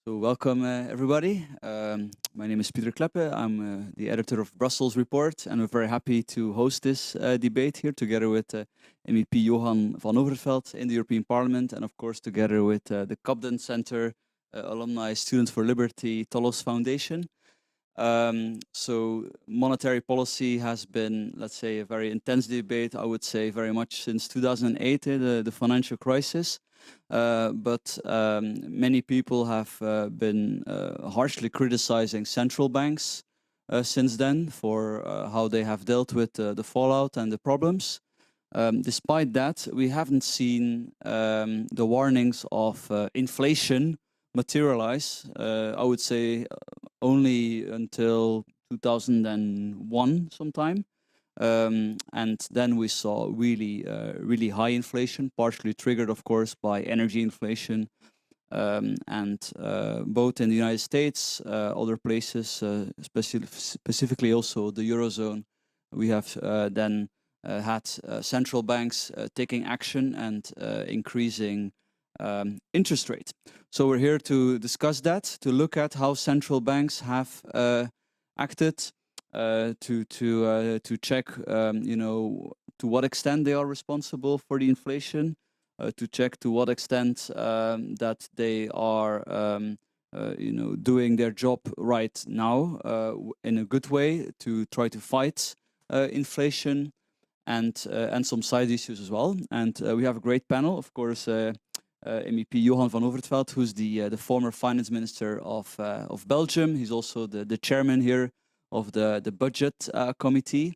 So welcome everybody. My name is Pieter Cleppe. I'm the editor of Brussels Report, and we're very happy to host this debate here together with MEP Johan van Overtveldt in the European Parliament, and of course together with the Cobden Centre, Alumni Students for Liberty, Tolos Foundation. So monetary policy has been, let's say, a very intense debate, I would say, very much since 2008, the financial crisis. But many people have been harshly criticizing central banks since then for how they have dealt with the fallout and the problems. Despite that, we haven't seen the warnings of inflation materialize, I would say, only until 2001 sometime. And then we saw really high inflation, partially triggered, of course, by energy inflation. And both in the United States, other places, specifically also the Eurozone, we have then had central banks taking action and increasing interest rate. So we're here to discuss that, to look at how central banks have acted, to check, to what extent they are responsible for the inflation, to check to what extent that they are, doing their job right now in a good way to try to fight inflation, and some side issues as well. And we have a great panel, of course. MEP Johan van Overtveldt, who's the former finance minister of Belgium. He's also the chairman here of the budget committee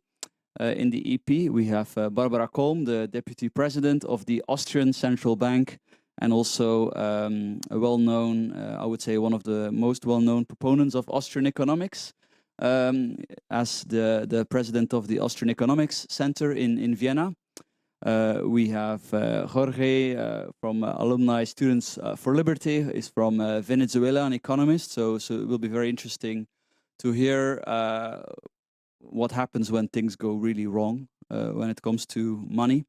in the EP. We have Barbara Kolm, the deputy president of the Austrian Central Bank, and also a well-known, I would say, one of the most well-known proponents of Austrian economics, as the president of the Austrian Economics Centre in Vienna. We have Jorge from Alumni Students for Liberty, is from Venezuela, an economist. So it will be very interesting to hear what happens when things go really wrong when it comes to money.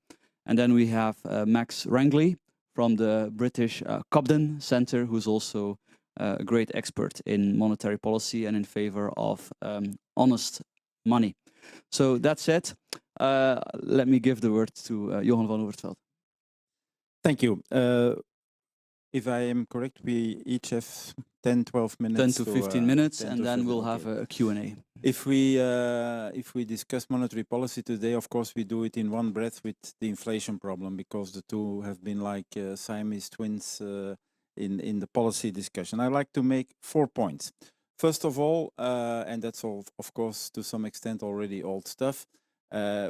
And then we have Max Rangeley from the British Cobden Centre, who's also a great expert in monetary policy and in favor of honest money. So that's it. Let me give the word to Johan van Overtveldt. Thank you. If I am correct, we each have 10-12 minutes. 10 to 15 minutes, and then we'll have a Q&A. If we discuss monetary policy today, of course, we do it in one breath with the inflation problem, because the two have been like Siamese twins in the policy discussion. I'd like to make 4 points. First of all, and that's all, of course, to some extent already old stuff,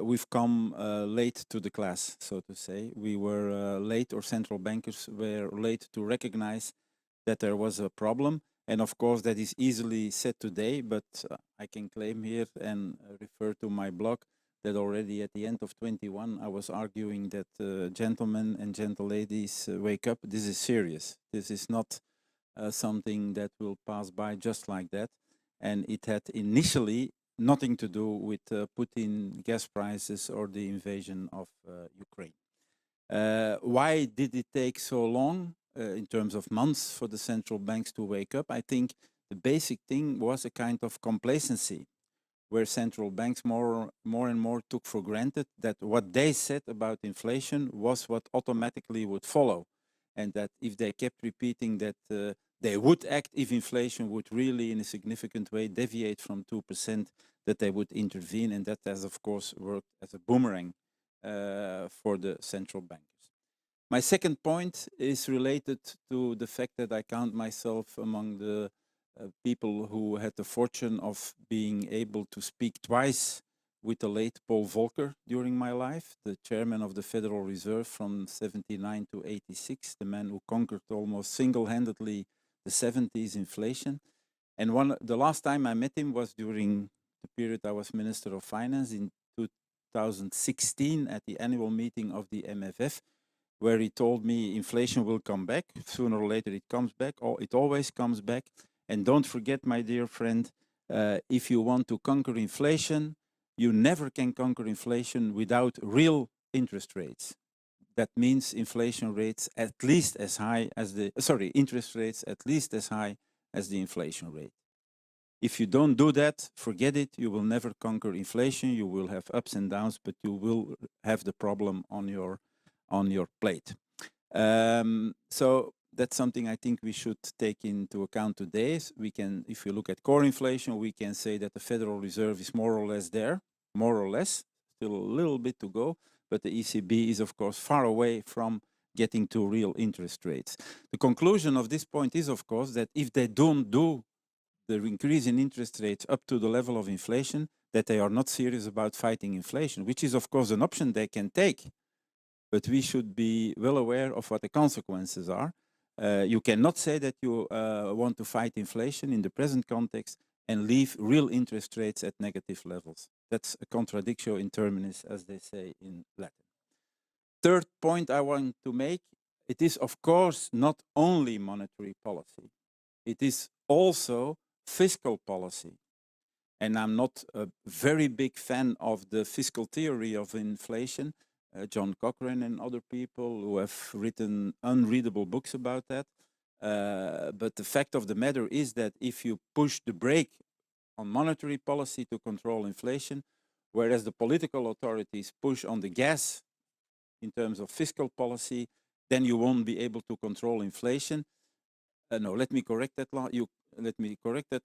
we've come late to the class, so to say. We were late, or central bankers were late to recognize that there was a problem. And of course, that is easily said today, but I can claim here and refer to my blog that already at the end of 21, I was arguing that gentlemen and gentle ladies, wake up. This is serious. This is not something that will pass by just like that. And it had initially nothing to do with Putin, gas prices, or the invasion of Ukraine. Why did it take so long in terms of months for the central banks to wake up? I think the basic thing was a kind of complacency, where central banks more and more took for granted that what they said about inflation was what automatically would follow, and that if they kept repeating that they would act if inflation would really in a significant way deviate from 2%, that they would intervene, and that has of course worked as a boomerang for the central bankers. My second point is related to the fact that I count myself among the people who had the fortune of being able to speak twice with the late Paul Volcker during my life, the chairman of the Federal Reserve from 79 to 86, the man who conquered almost single-handedly the 70s inflation. And the last time I met him was during the period I was Minister of Finance in 2016 at the annual meeting of the MFF, where he told me inflation will come back. Sooner or later it comes back, or it always comes back. And don't forget, my dear friend, if you want to conquer inflation, you never can conquer inflation without real interest rates. that means inflation rates at least as high as the, interest rates at least as high as the inflation rate. If you don't do that, forget it, you will never conquer inflation, you will have ups and downs, but you will have the problem on your plate. So that's something I think we should take into account today. We can, if you look at core inflation, we can say that the Federal Reserve is more or less there, more or less, still a little bit to go, but the ECB is of course far away from getting to real interest rates. The conclusion of this point is of course that if they don't do the increase in interest rates up to the level of inflation, that they are not serious about fighting inflation, which is of course an option they can take. But we should be well aware of what the consequences are. You cannot say that you want to fight inflation in the present context and leave real interest rates at negative levels. That's a contradictio in terminis, as they say in Latin. Third point I want to make, it is of course not only monetary policy. It is also fiscal policy. And I'm not a very big fan of the fiscal theory of inflation. John Cochrane and other people who have written unreadable books about that. But the fact of the matter is that if you push the brake on monetary policy to control inflation, whereas the political authorities push on the gas in terms of fiscal policy, then you won't be able to control inflation. No, let me correct that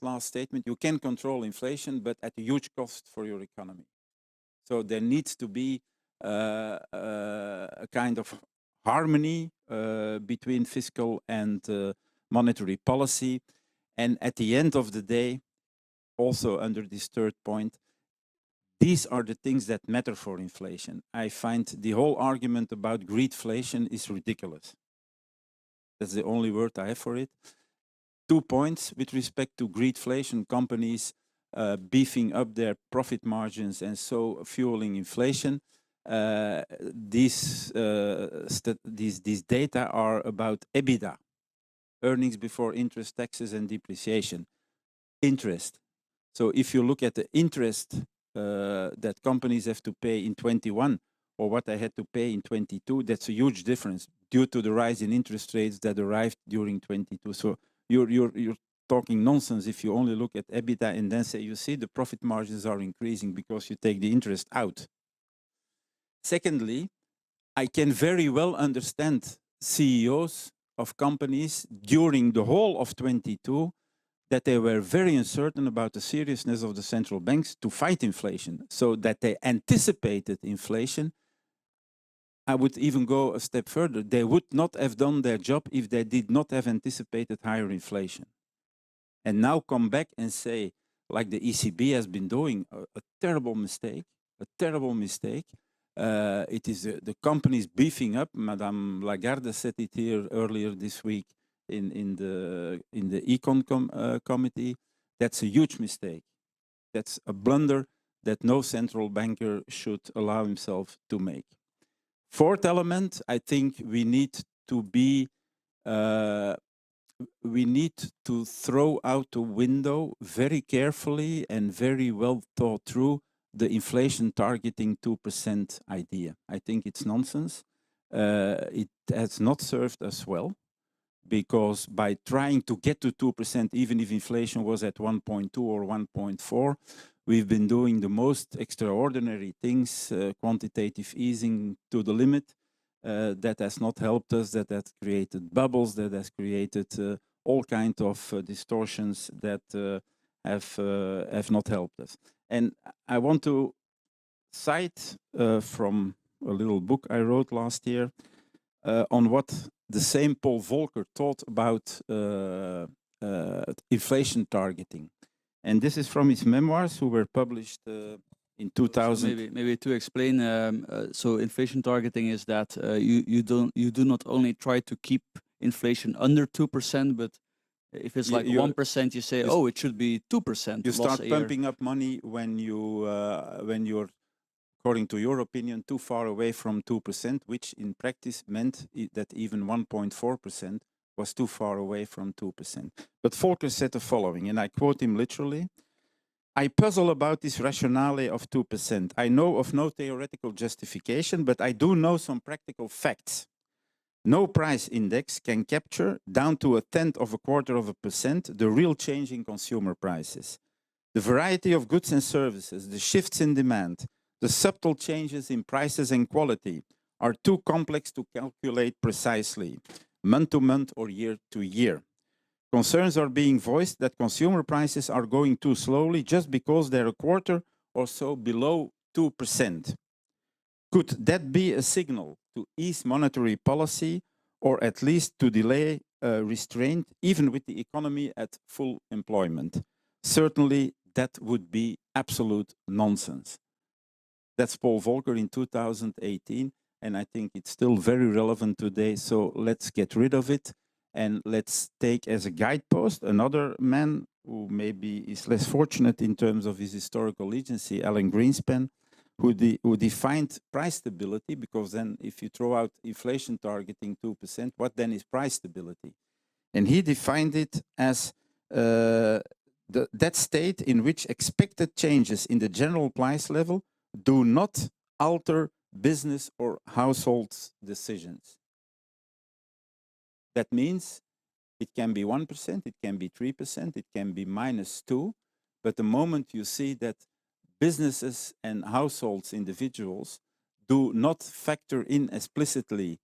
last statement. You can control inflation, but at a huge cost for your economy. So there needs to be a kind of harmony between fiscal and monetary policy. And at the end of the day, also under this third point, these are the things that matter for inflation. I find the whole argument about greedflation is ridiculous. That's the only word I have for it. 2 points with respect to greedflation, companies beefing up their profit margins and so fueling inflation. These data are about EBITDA, earnings before interest, taxes and depreciation. Interest. So if you look at the interest that companies have to pay in 21 or what they had to pay in 22, that's a huge difference due to the rise in interest rates that arrived during 22. So you're talking nonsense if you only look at EBITDA and then say, you see, the profit margins are increasing because you take the interest out. Secondly, I can very well understand CEOs of companies during the whole of 22 that they were very uncertain about the seriousness of the central banks to fight inflation, so that they anticipated inflation. I would even go a step further. They would not have done their job if they did not have anticipated higher inflation. And now come back and say, like the ECB has been doing, a terrible mistake, a terrible mistake. It is the companies beefing up. Madame Lagarde said it here earlier this week in the Econ committee. That's a huge mistake. That's a blunder that no central banker should allow himself to make. Fourth element, I think we need to be, we need to throw out the window very carefully and very well thought through the inflation targeting 2% idea. I think it's nonsense. It has not served us well, because by trying to get to 2%, even if inflation was at 1.2 or 1.4, we've been doing the most extraordinary things, quantitative easing to the limit. That has not helped us, that has created bubbles, that has created all kinds of distortions that have not helped us. And I want to cite from a little book I wrote last year on what the same Paul Volcker thought about inflation targeting. And this is from his memoirs, who were published in 2000. So maybe to explain, so inflation targeting is that you do not only try to keep inflation under 2%, but if it's like 1%, you say, oh, it should be 2%. You start pumping up money when you're, according to your opinion, too far away from 2%, which in practice meant that even 1.4% was too far away from 2%. But Volcker said the following, and I quote him literally: I puzzle about this rationale of 2%. I know of no theoretical justification, but I do know some practical facts. No price index can capture, down to a tenth of a quarter of a percent, the real change in consumer prices. The variety of goods and services, the shifts in demand, the subtle changes in prices and quality are too complex to calculate precisely, month to month or year to year. Concerns are being voiced that consumer prices are going too slowly just because they're a quarter or so below 2%. Could that be a signal to ease monetary policy or at least to delay restraint, even with the economy at full employment? Certainly, that would be absolute nonsense. That's Paul Volcker in 2018, and I think it's still very relevant today, so let's get rid of it. And let's take as a guidepost another man who maybe is less fortunate in terms of his historical legacy, Alan Greenspan, who defined price stability, because then if you throw out inflation targeting 2%, what then is price stability? And he defined it as that state in which expected changes in the general price level do not alter business or household decisions. That means it can be 1%, it can be 3%, it can be -2%, but the moment you see that businesses and households, individuals, do not factor in explicitly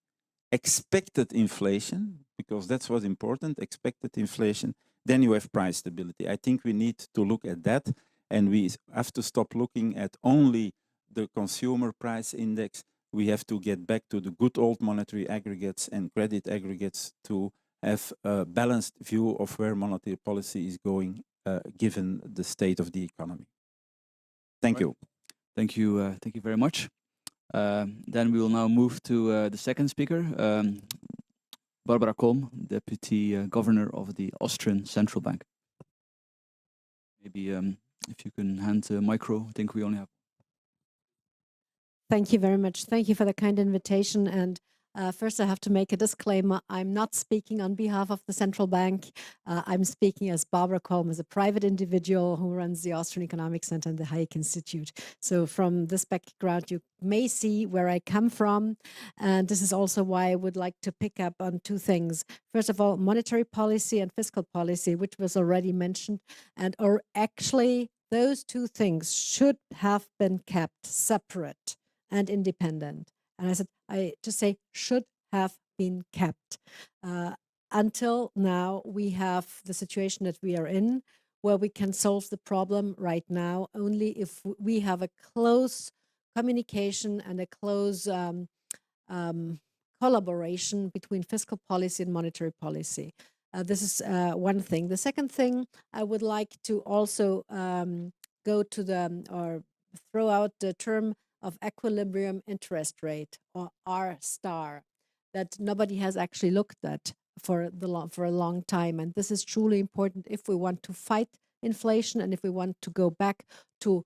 expected inflation, because that's what's important, expected inflation, then you have price stability. I think we need to look at that, and we have to stop looking at only the consumer price index. We have to get back to the good old monetary aggregates and credit aggregates to have a balanced view of where monetary policy is going, given the state of the economy. Thank you. Thank you very much. Then we will now move to the second speaker, Barbara Kolm, Deputy Governor of the Austrian Central Bank. Maybe if you can hand the micro, I think we only have. Thank you very much. Thank you for the kind invitation. And first, I have to make a disclaimer. I'm not speaking on behalf of the central bank. I'm speaking as Barbara Kolm, as a private individual who runs the Austrian Economic Centre and the Hayek Institute. So from this background, you may see where I come from. And this is also why I would like to pick up on two things. First of all, monetary policy and fiscal policy, which was already mentioned, and or actually those two things should have been kept separate and independent. And I said, I just say should have been kept. Until now, we have the situation that we are in, where we can solve the problem right now only if we have a close communication and a close collaboration between fiscal policy and monetary policy. This is one thing. The second thing, I would like to also go to or throw out the term of equilibrium interest rate, or R star, that nobody has actually looked at for a long time. And this is truly important if we want to fight inflation and if we want to go back to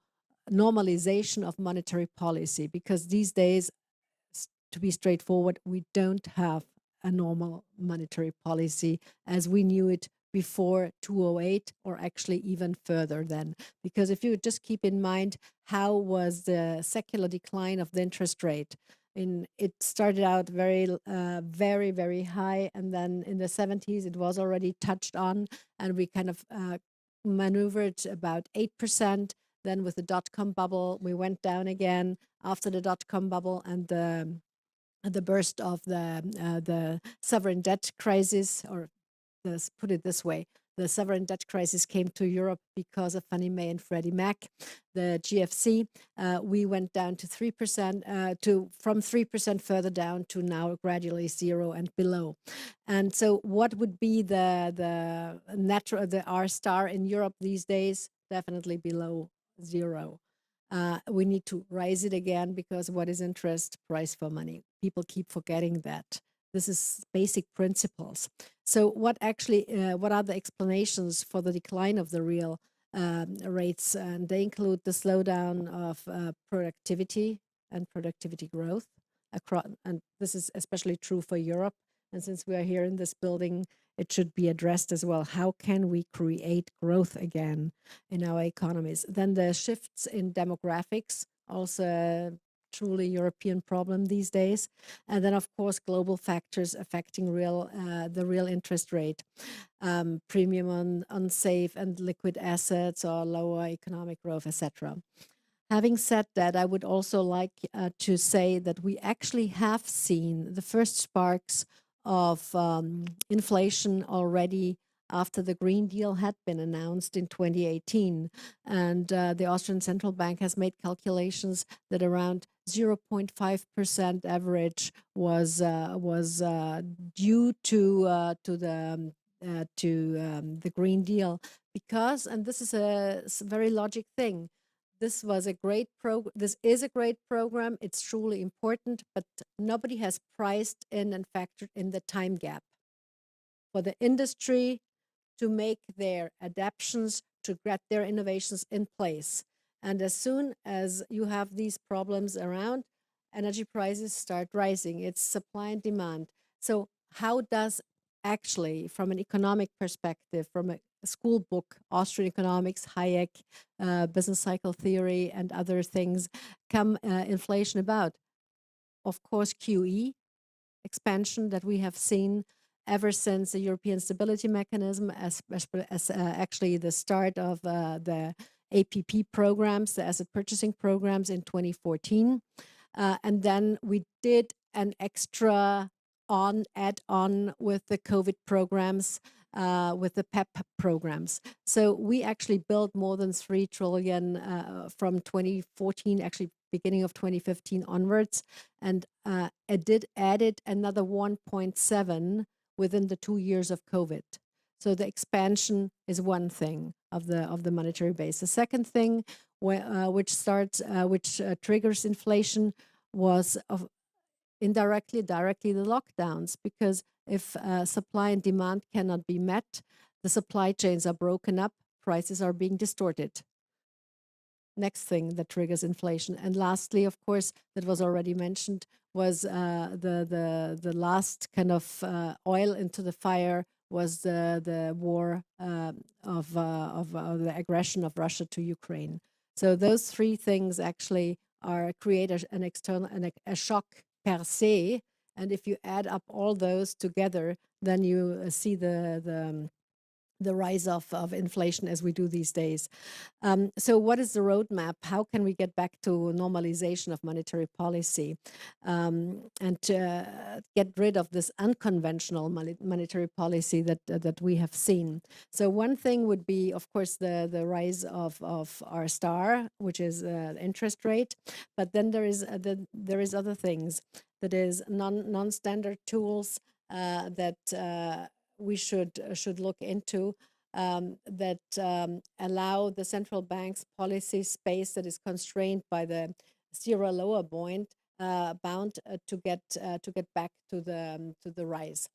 normalization of monetary policy, because these days, to be straightforward, we don't have a normal monetary policy as we knew it before 2008, or actually even further then. Because if you just keep in mind how was the secular decline of the interest rate, it started out very, very high, and then in the 70s it was already touched on, and we kind of maneuvered about 8%. Then with the dot-com bubble, we went down again after the dot-com bubble and the burst of the sovereign debt crisis, or put it this way, the sovereign debt crisis came to Europe because of Fannie Mae and Freddie Mac, the GFC. We went down to 3%, from 3% further down to now gradually 0 and below. And so, what would be the R star in Europe these days? Definitely below 0. We need to raise it again, because what is interest? Price for money. People keep forgetting that. This is basic principles. So what are the explanations for the decline of the real rates? And they include the slowdown of productivity and productivity growth across, and this is especially true for Europe. And since we are here in this building, it should be addressed as well. How can we create growth again in our economies? Then the shifts in demographics, also a truly European problem these days. And then, of course, global factors affecting the real interest rate, premium on safe and liquid assets or lower economic growth, etc. Having said that, I would also like to say that we actually have seen the first sparks of inflation already after the Green Deal had been announced in 2018. And the Austrian Central Bank has made calculations that around 0.5% average was due to the Green Deal, because, and this is a very logic thing, this is a great program. It's truly important, but nobody has priced in and factored in the time gap for the industry to make their adaptations, to get their innovations in place. And as soon as you have these problems around, energy prices start rising. It's supply and demand. So how does actually, from an economic perspective, from a school book, Austrian economics, Hayek, business cycle theory, and other things, come inflation about? Of course, QE, expansion that we have seen ever since the European Stability Mechanism, as actually the start of the APP programs, the asset purchasing programs in 2014. And then we did an extra add-on with the COVID programs, with the PEP programs. So we actually built more than 3 trillion from 2014, actually beginning of 2015 onwards, and it did added another 1.7 within the 2 years of COVID. So the expansion is one thing of the monetary base. The second thing, which triggers inflation, was directly the lockdowns, because if supply and demand cannot be met, the supply chains are broken up, prices are being distorted. Next thing that triggers inflation. And lastly, of course, that was already mentioned, was the last kind of oil into the fire was the war of the aggression of Russia to Ukraine. So those three things actually create a shock per se. And if you add up all those together, then you see the rise of inflation as we do these days. So what is the roadmap? How can we get back to normalization of monetary policy and get rid of this unconventional monetary policy that we have seen? So one thing would be, of course, the rise of our star, which is interest rate. But then there is other things, that is non-standard tools that we should look into, that allow the central bank's policy space that is constrained by the zero lower bound to get back to the rise.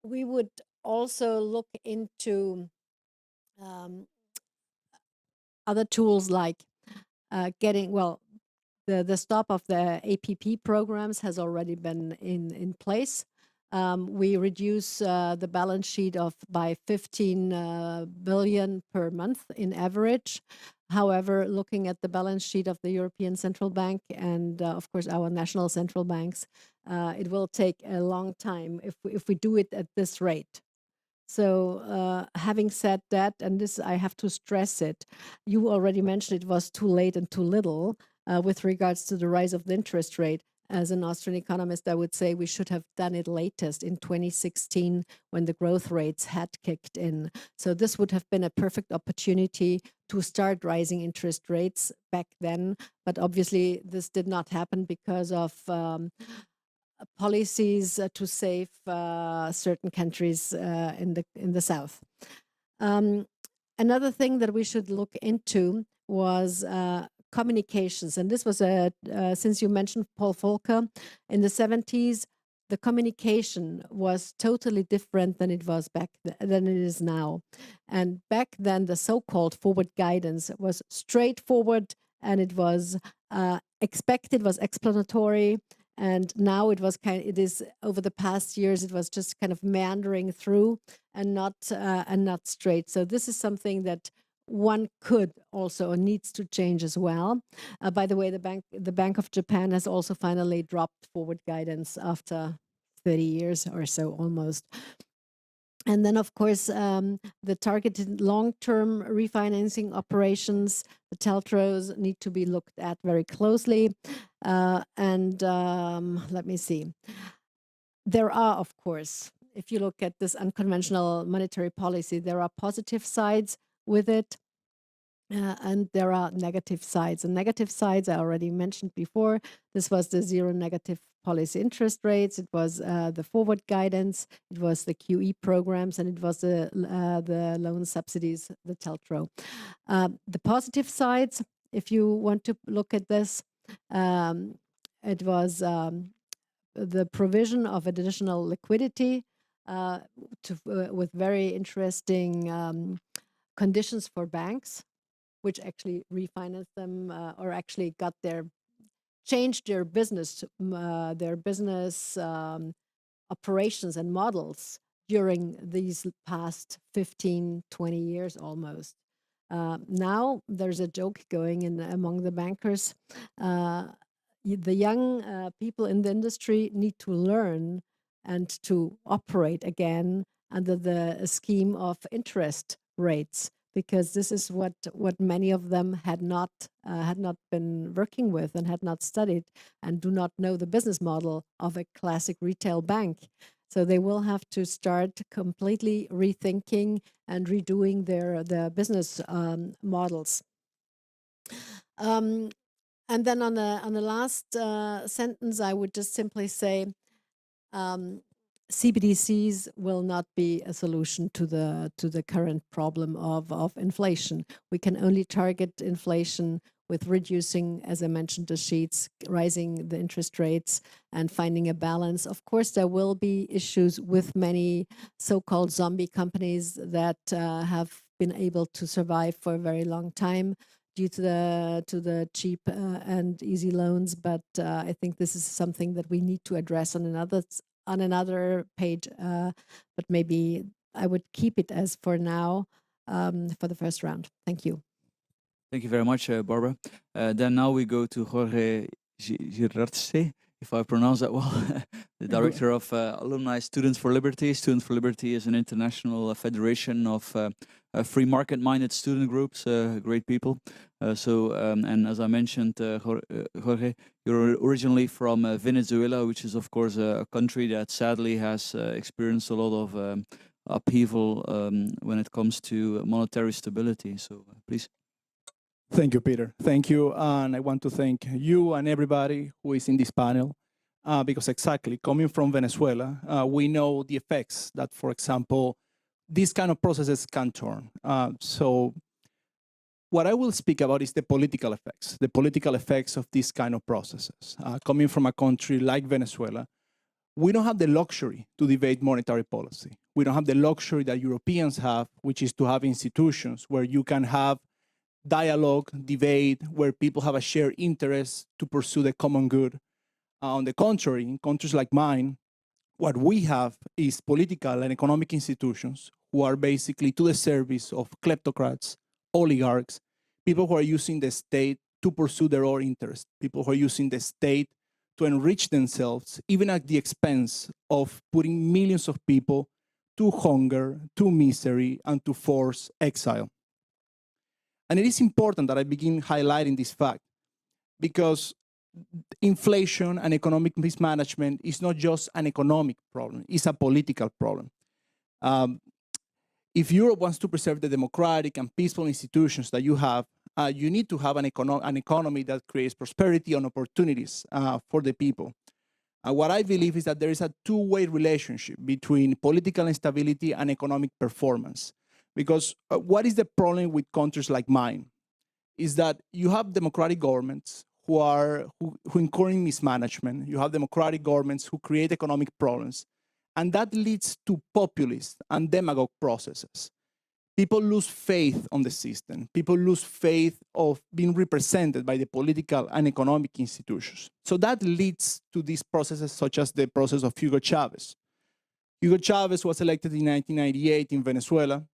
We would also look into other tools like the stop of the APP programs has already been in place. We reduce the balance sheet by 15 billion per month in average. However, looking at the balance sheet of the European Central Bank and, of course, our national central banks, it will take a long time if we do it at this rate. So having said that, and this I have to stress it, you already mentioned it was too late and too little with regards to the rise of the interest rate. As an Austrian economist, I would say we should have done it latest in 2016 when the growth rates had kicked in. So this would have been a perfect opportunity to start rising interest rates back then. But obviously this did not happen because of policies to save certain countries in the south. Another thing that we should look into was communications, and this was since you mentioned Paul Volcker, in the 70s, the communication was totally different than it was than it is now. And back then, the so-called forward guidance was straightforward, and it was expected, was explanatory, And now it is over the past years, it was just kind of meandering through and not straight. So this is something that one could also or needs to change as well. By the way, the Bank of Japan has also finally dropped forward guidance after 30 years or so almost. And then, of course, the targeted long-term refinancing operations, the TLTROs, need to be looked at very closely. Let me see. There are, of course, if you look at this unconventional monetary policy, there are positive sides with it. And there are negative sides. The negative sides I already mentioned before. This was the zero negative policy interest rates. It was the forward guidance. It was the QE programs, and it was the loan subsidies, the TLTRO. The positive sides, if you want to look at this, it was the provision of additional liquidity with very interesting conditions for banks, which actually refinanced them or actually changed their business operations and models during these past 15, 20 years almost. Now there's a joke going among the bankers. The young people in the industry need to learn and to operate again under the scheme of interest rates, because this is what many of them had not been working with and had not studied and do not know the business model of a classic retail bank. So they will have to start completely rethinking and redoing their business models. And then on the last sentence, I would just simply say, CBDCs will not be a solution to the current problem of inflation. We can only target inflation with reducing, as I mentioned, the sheets, rising the interest rates, and finding a balance. Of course, there will be issues with many so-called zombie companies that have been able to survive for a very long time due to the cheap and easy loans. But I think this is something that we need to address on another page. But maybe I would keep it as for now for the first round. Thank you. Thank you very much, Barbara. Then now we go to Jorge Jraissati, if I pronounce that well, the director of Alumni Students for Liberty. Students for Liberty is an international federation of free market-minded student groups, great people. And as I mentioned, Jorge, you're originally from Venezuela, which is, of course, a country that sadly has experienced a lot of upheaval when it comes to monetary stability. So please. Thank you, Pieter. Thank you. And I want to thank you and everybody who is in this panel, because exactly, coming from Venezuela, we know the effects that, for example, these kind of processes can turn. So what I will speak about is the political effects of these kind of processes. Coming from a country like Venezuela, we don't have the luxury to debate monetary policy. We don't have the luxury that Europeans have, which is to have institutions where you can have dialogue, debate, where people have a shared interest to pursue the common good. On the contrary, in countries like mine, what we have is political and economic institutions who are basically to the service of kleptocrats, oligarchs, people who are using the state to pursue their own interests, people who are using the state to enrich themselves, even at the expense of putting millions of people to hunger, to misery, and to forced exile. And it is important that I begin highlighting this fact, because inflation and economic mismanagement is not just an economic problem, it's a political problem. If Europe wants to preserve the democratic and peaceful institutions that you have, you need to have an economy that creates prosperity and opportunities for the people. What I believe is that there is a two-way relationship between political instability and economic performance. Because what is the problem with countries like mine is that you have democratic governments who encourage mismanagement. You have democratic governments who create economic problems. And that leads to populist and demagogue processes. people lose faith on the system. People lose faith of being represented by the political and economic institutions. So that leads to these processes such as the process of Hugo Chavez. Hugo Chavez was elected in 1998 in Venezuela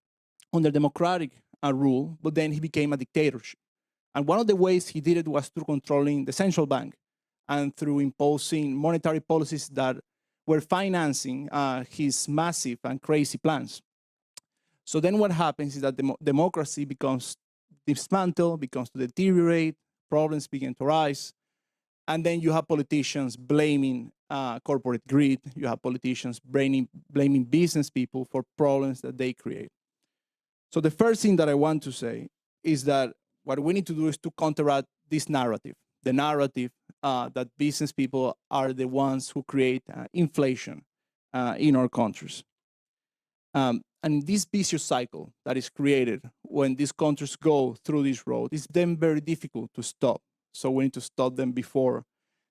under democratic rule, but then he became a dictatorship. And one of the ways he did it was through controlling the central bank and through imposing monetary policies that were financing his massive and crazy plans. So then what happens is that democracy becomes dismantled, becomes to deteriorate, problems begin to rise, and then you have politicians blaming corporate greed. You have politicians blaming business people for problems that they create. So the first thing that I want to say is that what we need to do is to counteract this narrative, the narrative that business people are the ones who create inflation in our countries. And this vicious cycle that is created when these countries go through this road is then very difficult to stop. So we need to stop them before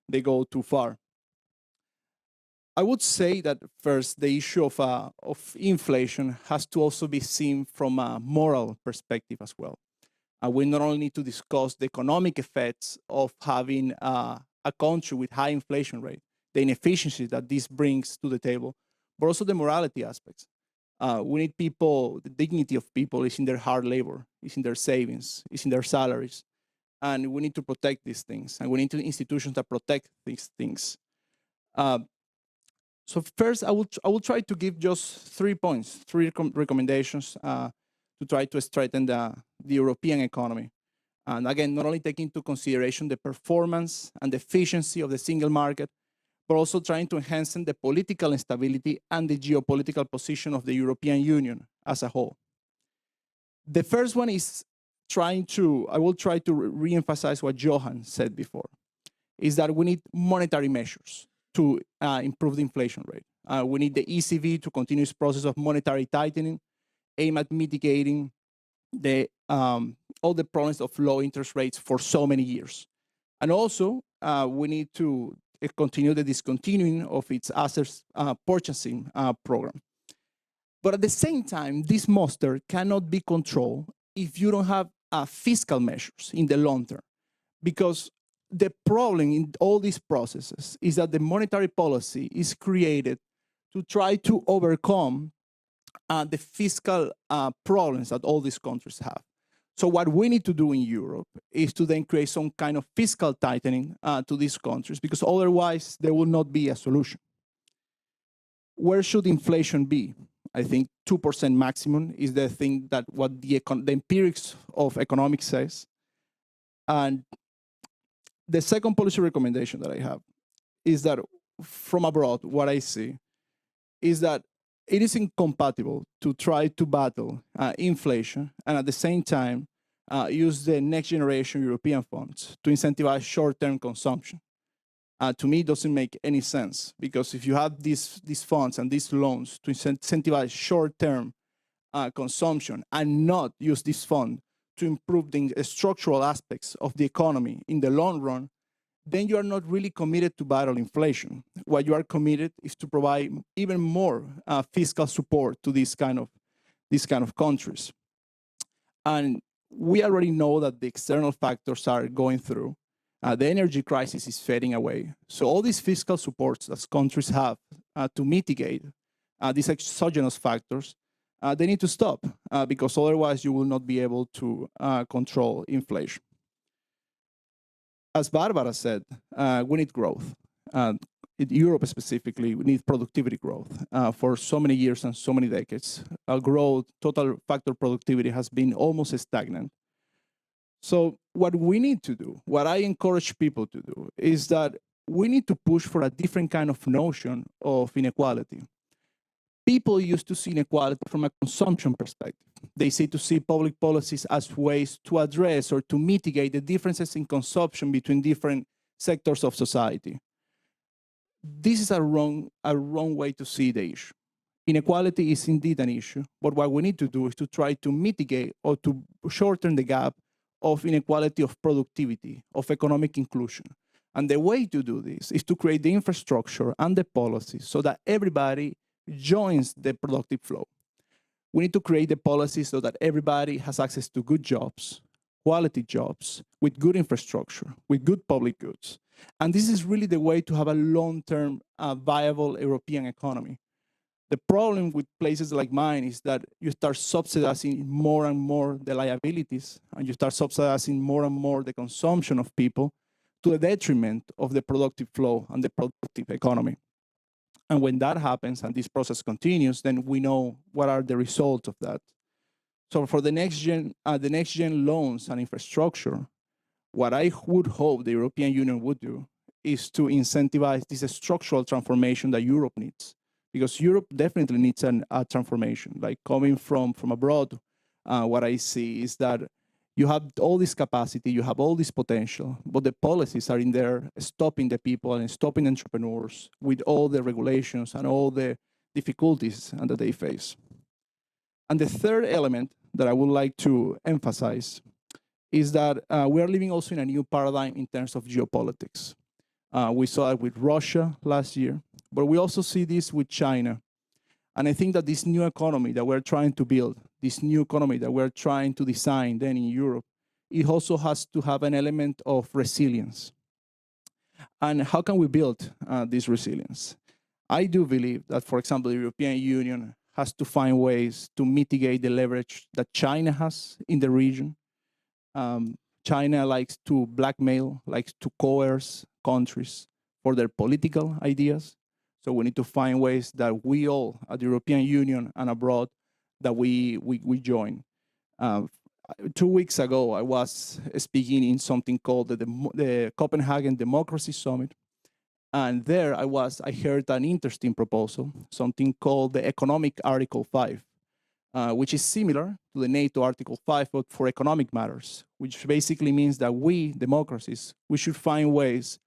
they go too far. I would say that first, the issue of inflation has to also be seen from a moral perspective as well. We not only need to discuss the economic effects of having a country with high inflation rate, the inefficiency that this brings to the table, but also the morality aspects. We need people, the dignity of people is in their hard labor, is in their savings, is in their salaries. And we need to protect these things. And we need institutions that protect these things. So first, I will try to give just 3 points, 3 recommendations to try to strengthen the European economy. And again, not only taking into consideration the performance and the efficiency of the single market, but also trying to enhance the political instability and the geopolitical position of the European Union as a whole. The first one is I will try to re-emphasize what Johan said before, is that we need monetary measures to improve the inflation rate. We need the ECB to continue its process of monetary tightening, aim at mitigating all the problems of low interest rates for so many years. And also, we need to continue the discontinuing of its assets purchasing program. But at the same time, this monster cannot be controlled if you don't have fiscal measures in the long term. Because the problem in all these processes is that the monetary policy is created to try to overcome the fiscal problems that all these countries have. So what we need to do in Europe is to then create some kind of fiscal tightening to these countries, because otherwise there will not be a solution. Where should inflation be? I think 2% maximum is the thing that what the empirics of economics says. And the second policy recommendation that I have is that from abroad, what I see is that it is incompatible to try to battle inflation and at the same time use the next generation European funds to incentivize short-term consumption. To me, it doesn't make any sense, because if you have these funds and these loans to incentivize short-term consumption and not use this fund to improve the structural aspects of the economy in the long run, then you are not really committed to battle inflation. What you are committed is to provide even more fiscal support to these kind of countries. And we already know that the external factors are going through. The energy crisis is fading away. So all these fiscal supports that countries have to mitigate these exogenous factors, they need to stop, because otherwise you will not be able to control inflation. As Barbara said, we need growth. In Europe specifically, we need productivity growth. For so many years and so many decades, growth, total factor productivity has been almost stagnant. So what we need to do, what I encourage people to do, is that we need to push for a different kind of notion of inequality. People used to see inequality from a consumption perspective. They say to see public policies as ways to address or to mitigate the differences in consumption between different sectors of society. This is a wrong way to see the issue. Inequality is indeed an issue, but what we need to do is to try to mitigate or to shorten the gap of inequality of productivity, of economic inclusion. And the way to do this is to create the infrastructure and the policies so that everybody joins the productive flow. We need to create the policies so that everybody has access to good jobs, quality jobs, with good infrastructure, with good public goods. And this is really the way to have a long-term viable European economy. The problem with places like mine is that you start subsidizing more and more the liabilities, and you start subsidizing more and more the consumption of people to the detriment of the productive flow and the productive economy. And when that happens and this process continues, then we know what are the results of that. So for the next gen loans and infrastructure, what I would hope the European Union would do is to incentivize this structural transformation that Europe needs, because Europe definitely needs a transformation. Like coming from abroad, what I see is that you have all this capacity, you have all this potential, but the policies are in there stopping the people and stopping entrepreneurs with all the regulations and all the difficulties that they face. And the third element that I would like to emphasize is that we are living also in a new paradigm in terms of geopolitics. We saw it with Russia last year, but we also see this with China. And I think that this new economy that we're trying to build, this new economy that we're trying to design then in Europe, it also has to have an element of resilience. And how can we build this resilience? I do believe that, for example, the European Union has to find ways to mitigate the leverage that China has in the region. China likes to blackmail, likes to coerce countries for their political ideas. So we need to find ways that we all, at the European Union and abroad, that we join. 2 weeks ago, I was speaking in something called the Copenhagen Democracy Summit. And there I heard an interesting proposal, something called the Economic Article 5, which is similar to the NATO Article 5, but for economic matters, which basically means that we, democracies, we should find ways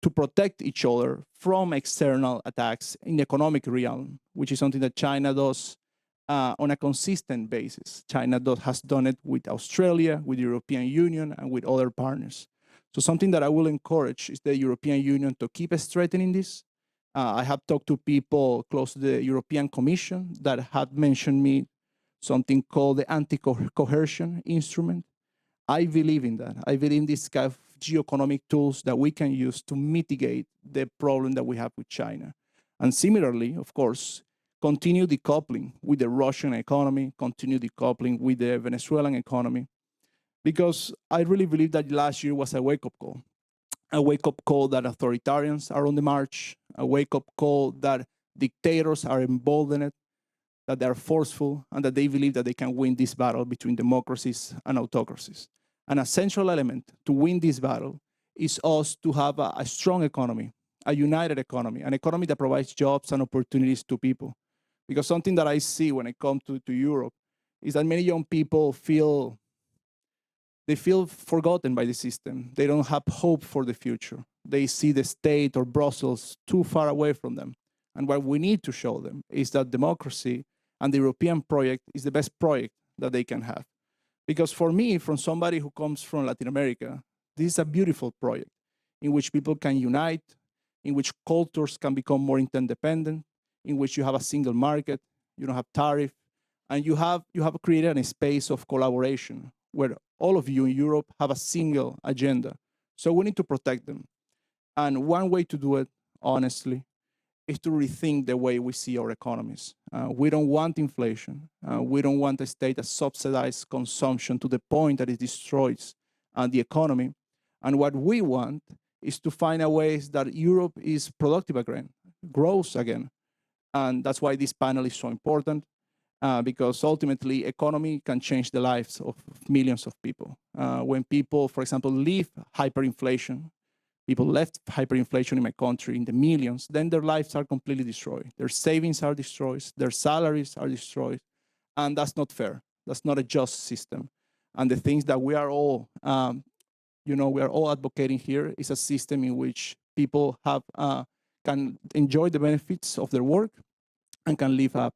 to protect each other from external attacks in the economic realm, which is something that China does on a consistent basis. China has done it with Australia, with the European Union, and with other partners. So something that I will encourage is the European Union to keep strengthening this. I have talked to people close to the European Commission that have mentioned me something called the anti-coercion instrument. I believe in that. I believe in this kind of geoeconomic tools that we can use to mitigate the problem that we have with China. And similarly, of course, continue decoupling with the Russian economy, continue decoupling with the Venezuelan economy, because I really believe that last year was a wake-up call that authoritarians are on the march, a wake-up call that dictators are emboldened, that they are forceful, and that they believe that they can win this battle between democracies and autocracies. And a central element to win this battle is us to have a strong economy, a united economy, an economy that provides jobs and opportunities to people. Because something that I see when I come to Europe is that many young people feel forgotten by the system. They don't have hope for the future. They see the state or Brussels too far away from them. And what we need to show them is that democracy and the European project is the best project that they can have. Because for me, from somebody who comes from Latin America, this is a beautiful project in which people can unite, in which cultures can become more interdependent, in which you have a single market, you don't have tariff, and you have created a space of collaboration where all of you in Europe have a single agenda. So we need to protect them. And one way to do it, honestly, is to rethink the way we see our economies. We don't want inflation. We don't want a state that subsidizes consumption to the point that it destroys the economy. And what we want is to find a ways that Europe is productive again, grows again. And that's why this panel is so important, because ultimately economy can change the lives of millions of people. When people, for example, leave hyperinflation, people left hyperinflation in my country in the millions, then their lives are completely destroyed. Their savings are destroyed, their salaries are destroyed, and that's not fair. That's not a just system. And the things that we are all, we are all advocating here is a system in which people can enjoy the benefits of their work and can live a.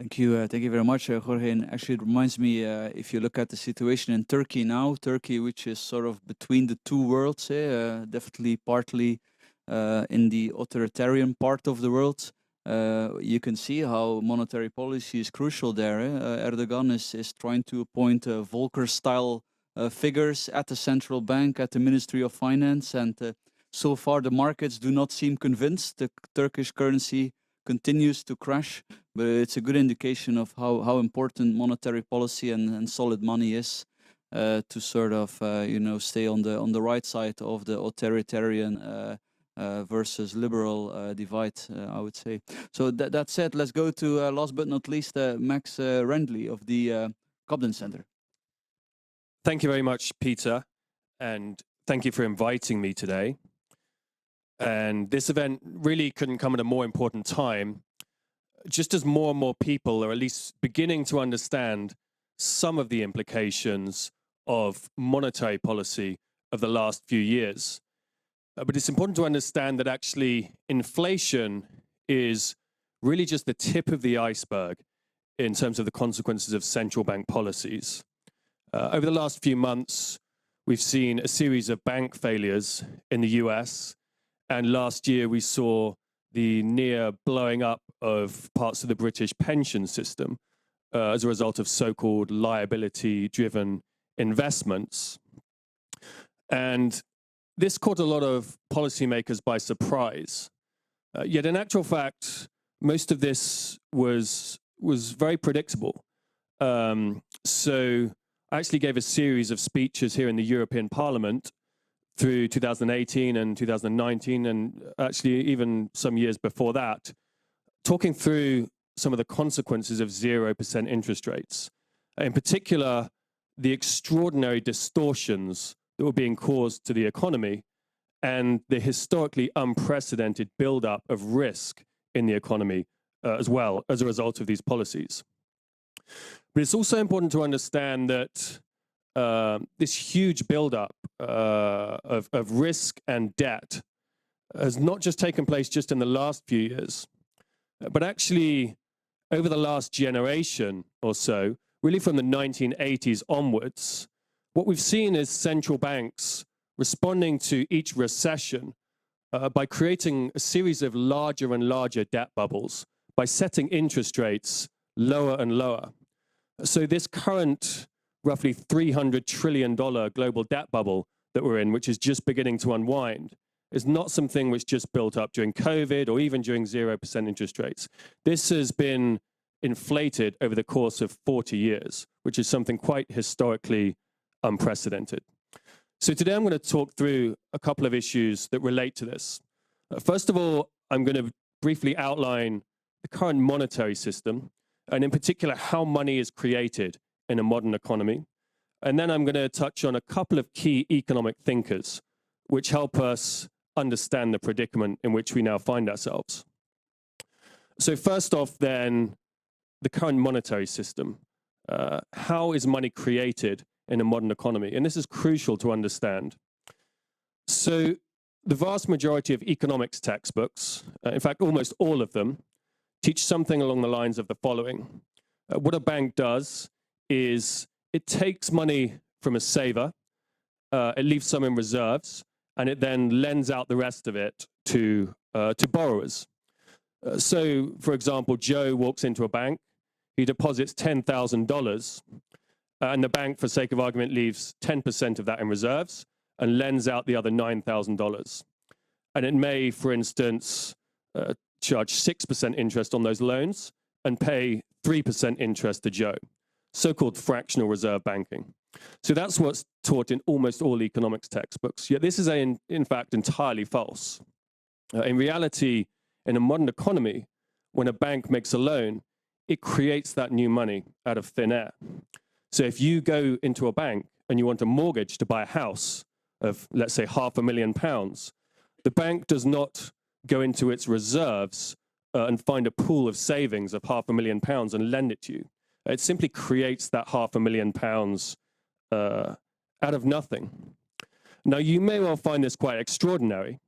Thank you very much, Jorge. And actually, it reminds me, if you look at the situation in Turkey now, Turkey, which is sort of between the two worlds, definitely partly in the authoritarian part of the world, you can see how monetary policy is crucial there. Erdogan is trying to appoint Volcker-style figures at the central bank, at the Ministry of Finance, and so far the markets do not seem convinced. The Turkish currency continues to crash, but it's a good indication of how important monetary policy and solid money is to sort of stay on the right side of the authoritarian versus liberal divide, I would say. So that said, let's go to last but not least Max Rangeley of the Cobden Centre. Thank you very much, Pieter, and thank you for inviting me today. And this event really couldn't come at a more important time, just as more and more people are at least beginning to understand some of the implications of monetary policy of the last few years. But it's important to understand that actually inflation is really just the tip of the iceberg in terms of the consequences of central bank policies. Over the last few months, we've seen a series of bank failures in the US, and last year we saw the near blowing up of parts of the British pension system as a result of so-called liability-driven investments. And this caught a lot of policymakers by surprise. Yet in actual fact, most of this was very predictable. So I actually gave a series of speeches here in the European Parliament through 2018 and 2019, and actually even some years before that, talking through some of the consequences of 0% interest rates. In particular, the extraordinary distortions that were being caused to the economy and the historically unprecedented buildup of risk in the economy as well as a result of these policies. But it's also important to understand that this huge buildup of risk and debt has not just taken place just in the last few years, but actually over the last generation or so, really from the 1980s onwards, what we've seen is central banks responding to each recession by creating a series of larger and larger debt bubbles, by setting interest rates lower and lower. So this current roughly $300 trillion global debt bubble that we're in, which is just beginning to unwind, is not something which just built up during COVID or even during 0% interest rates. This has been inflated over the course of 40 years, which is something quite historically unprecedented. So today I'm going to talk through a couple of issues that relate to this. First of all, I'm going to briefly outline the current monetary system, and in particular, how money is created in a modern economy. And then I'm going to touch on a couple of key economic thinkers, which help us understand the predicament in which we now find ourselves. So first off, then, the current monetary system. How is money created in a modern economy? And this is crucial to understand. So the vast majority of economics textbooks, in fact, almost all of them, teach something along the lines of the following. What a bank does is it takes money from a saver, it leaves some in reserves, and it then lends out the rest of it to borrowers. So, for example, Joe walks into a bank, he deposits $10,000, and the bank, for sake of argument, leaves 10% of that in reserves and lends out the other $9,000. And it may, for instance, charge 6% interest on those loans and pay 3% interest to Joe, so-called fractional reserve banking. So that's what's taught in almost all economics textbooks. Yet this is, in fact, entirely false. In reality, in a modern economy, when a bank makes a loan, it creates that new money out of thin air. So if you go into a bank and you want a mortgage to buy a house of, let's say, £500,000, the bank does not go into its reserves and find a pool of savings of £500,000 and lend it to you. It simply creates that £500,000 out of nothing. Now, you may well find this quite extraordinary.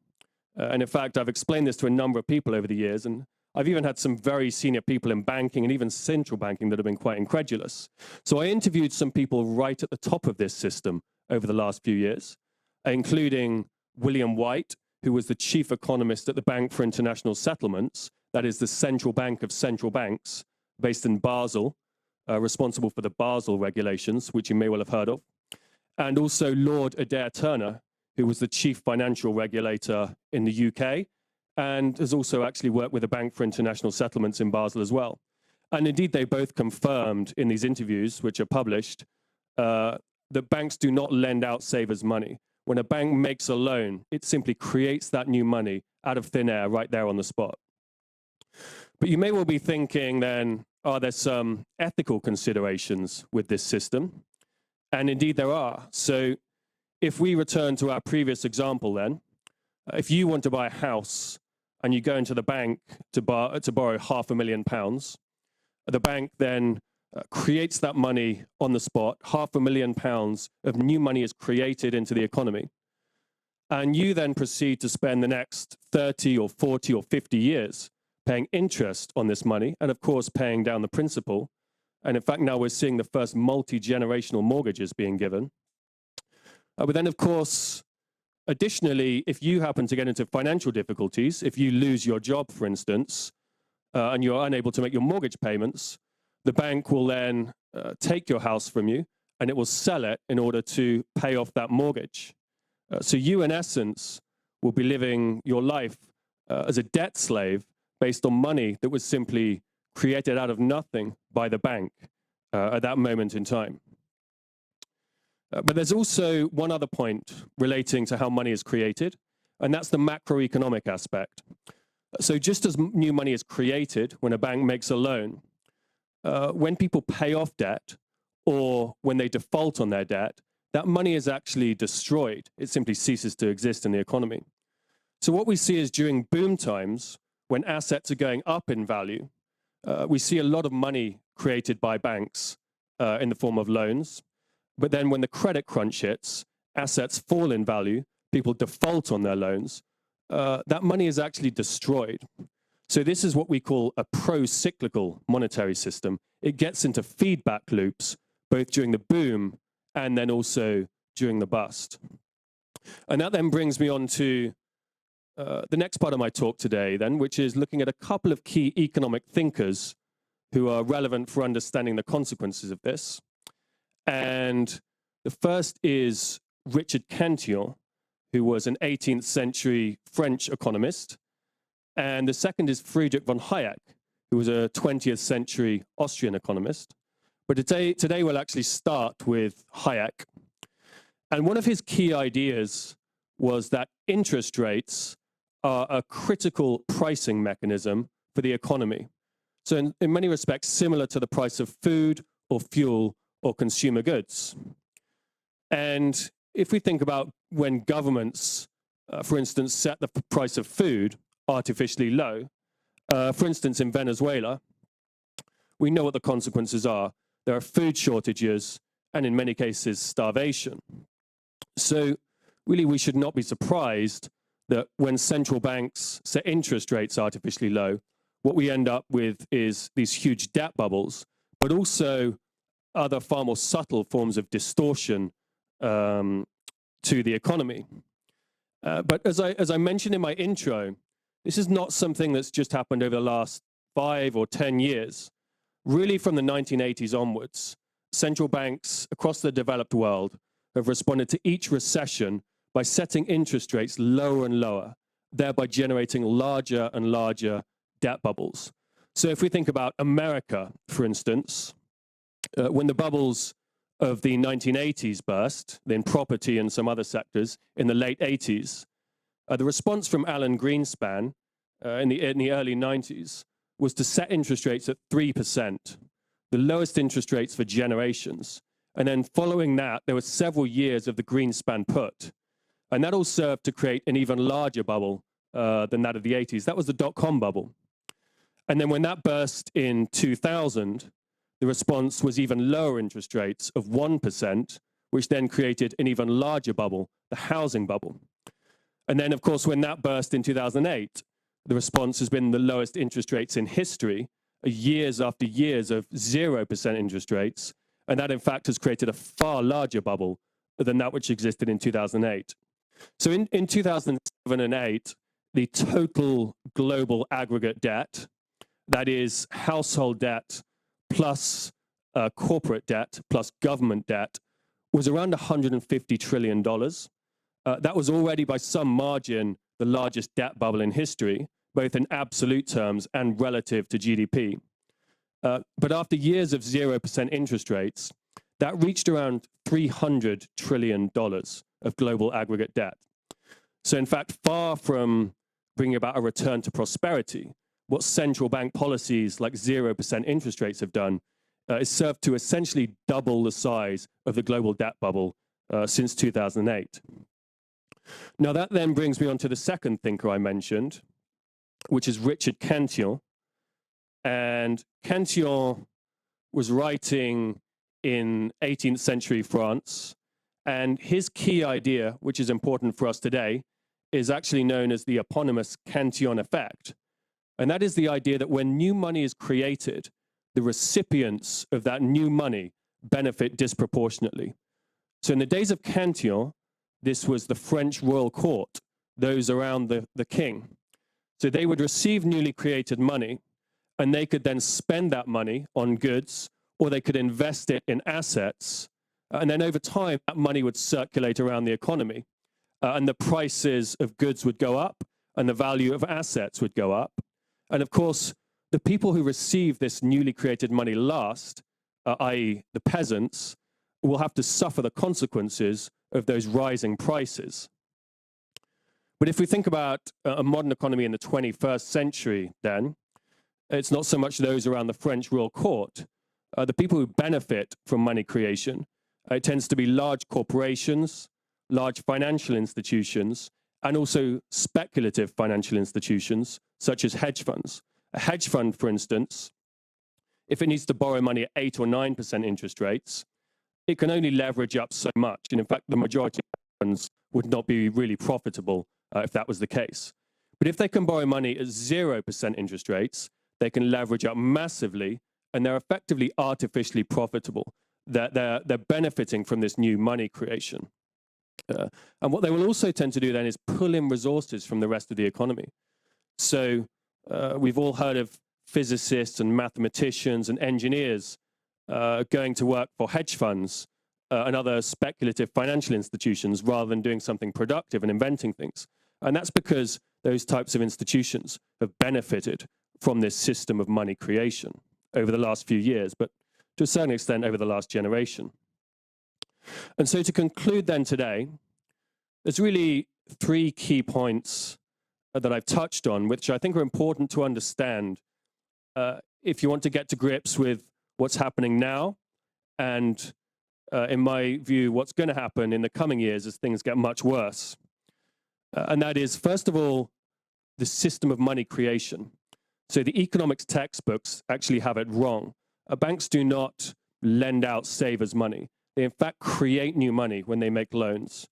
And in fact, I've explained this to a number of people over the years, and I've even had some very senior people in banking and even central banking that have been quite incredulous. So I interviewed some people right at the top of this system over the last few years, including William White, who was the chief economist at the Bank for International Settlements, that is the central bank of central banks, based in Basel, responsible for the Basel regulations, which you may well have heard of, and also Lord Adair Turner, who was the chief financial regulator in the UK, and has also actually worked with the Bank for International Settlements in Basel as well. And indeed, they both confirmed in these interviews, which are published, that banks do not lend out savers money. When a bank makes a loan, it simply creates that new money out of thin air right there on the spot. But you may well be thinking then, are there some ethical considerations with this system? And indeed there are. So if we return to our previous example then, if you want to buy a house and you go into the bank to borrow £500,000, the bank then creates that money on the spot. £500,000 of new money is created into the economy. And you then proceed to spend the next 30 or 40 or 50 years paying interest on this money, and of course paying down the principal. And in fact, now we're seeing the first multi-generational mortgages being given. But then, of course, additionally, if you happen to get into financial difficulties, if you lose your job, for instance, and you're unable to make your mortgage payments, the bank will then take your house from you and it will sell it in order to pay off that mortgage. So you, in essence, will be living your life as a debt slave based on money that was simply created out of nothing by the bank at that moment in time. But there's also one other point relating to how money is created, and that's the macroeconomic aspect. So just as new money is created when a bank makes a loan, when people pay off debt or when they default on their debt, that money is actually destroyed. It simply ceases to exist in the economy. So what we see is during boom times, when assets are going up in value, we see a lot of money created by banks in the form of loans. But then when the credit crunch hits, assets fall in value, people default on their loans, that money is actually destroyed. So this is what we call a pro-cyclical monetary system. It gets into feedback loops, both during the boom and then also during the bust. And that then brings me on to the next part of my talk today, then, which is looking at a couple of key economic thinkers who are relevant for understanding the consequences of this. And the first is Richard Cantillon, who was an 18th century French economist. And the second is Friedrich von Hayek, who was a 20th century Austrian economist. But today we'll actually start with Hayek. And one of his key ideas was that interest rates are a critical pricing mechanism for the economy. So in many respects, similar to the price of food or fuel or consumer goods. And if we think about when governments, for instance, set the price of food artificially low, for instance, in Venezuela, we know what the consequences are. There are food shortages and in many cases starvation. So really we should not be surprised that when central banks set interest rates artificially low, what we end up with is these huge debt bubbles, but also other far more subtle forms of distortion to the economy. But as I mentioned in my intro, this is not something that's just happened over the last 5 or 10 years. Really from the 1980s onwards, central banks across the developed world have responded to each recession by setting interest rates lower and lower, thereby generating larger and larger debt bubbles. So if we think about America, for instance, when the bubbles of the 1980s burst, in property and some other sectors, in the late 80s, the response from Alan Greenspan in the early 90s was to set interest rates at 3%, the lowest interest rates for generations. And then following that, there were several years of the Greenspan put. And that all served to create an even larger bubble than that of the 80s. That was the dot-com bubble. And then when that burst in 2000, the response was even lower interest rates of 1%, which then created an even larger bubble, the housing bubble. And then, of course, when that burst in 2008, the response has been the lowest interest rates in history, years after years of 0% interest rates. And that, in fact, has created a far larger bubble than that which existed in 2008. So in 2007 and 8, the total global aggregate debt, that is household debt plus corporate debt plus government debt, was around $150 trillion. That was already by some margin the largest debt bubble in history, both in absolute terms and relative to GDP. But after years of 0% interest rates, that reached around $300 trillion of global aggregate debt. So in fact, far from bringing about a return to prosperity, what central bank policies like 0% interest rates have done is served to essentially double the size of the global debt bubble since 2008. Now that then brings me on to the second thinker I mentioned, which is Richard Cantillon. And Cantillon was writing in 18th century France, and his key idea, which is important for us today, is actually known as the eponymous Cantillon effect. And that is the idea that when new money is created, the recipients of that new money benefit disproportionately. So in the days of Cantillon, this was the French royal court, those around the king. So they would receive newly created money, and they could then spend that money on goods, or they could invest it in assets. And then over time, that money would circulate around the economy. And the prices of goods would go up, and the value of assets would go up. And of course, the people who receive this newly created money last, i.e. the peasants, will have to suffer the consequences of those rising prices. But if we think about a modern economy in the 21st century, then, it's not so much those around the French royal court. The people who benefit from money creation, it tends to be large corporations, large financial institutions, and also speculative financial institutions, such as hedge funds. A hedge fund, for instance, if it needs to borrow money at 8 or 9% interest rates, it can only leverage up so much. And in fact, the majority of funds would not be really profitable if that was the case. But if they can borrow money at 0% interest rates, they can leverage up massively, and they're effectively artificially profitable. They're benefiting from this new money creation. And what they will also tend to do then is pull in resources from the rest of the economy. So we've all heard of physicists and mathematicians and engineers going to work for hedge funds and other speculative financial institutions rather than doing something productive and inventing things. And that's because those types of institutions have benefited from this system of money creation over the last few years, but to a certain extent over the last generation. And so to conclude then today, there's really three key points that I've touched on, which I think are important to understand if you want to get to grips with what's happening now and, in my view, what's going to happen in the coming years as things get much worse. And that is, first of all, the system of money creation. So the economics textbooks actually have it wrong. Banks do not lend out savers money. They, in fact, create new money when they make loans.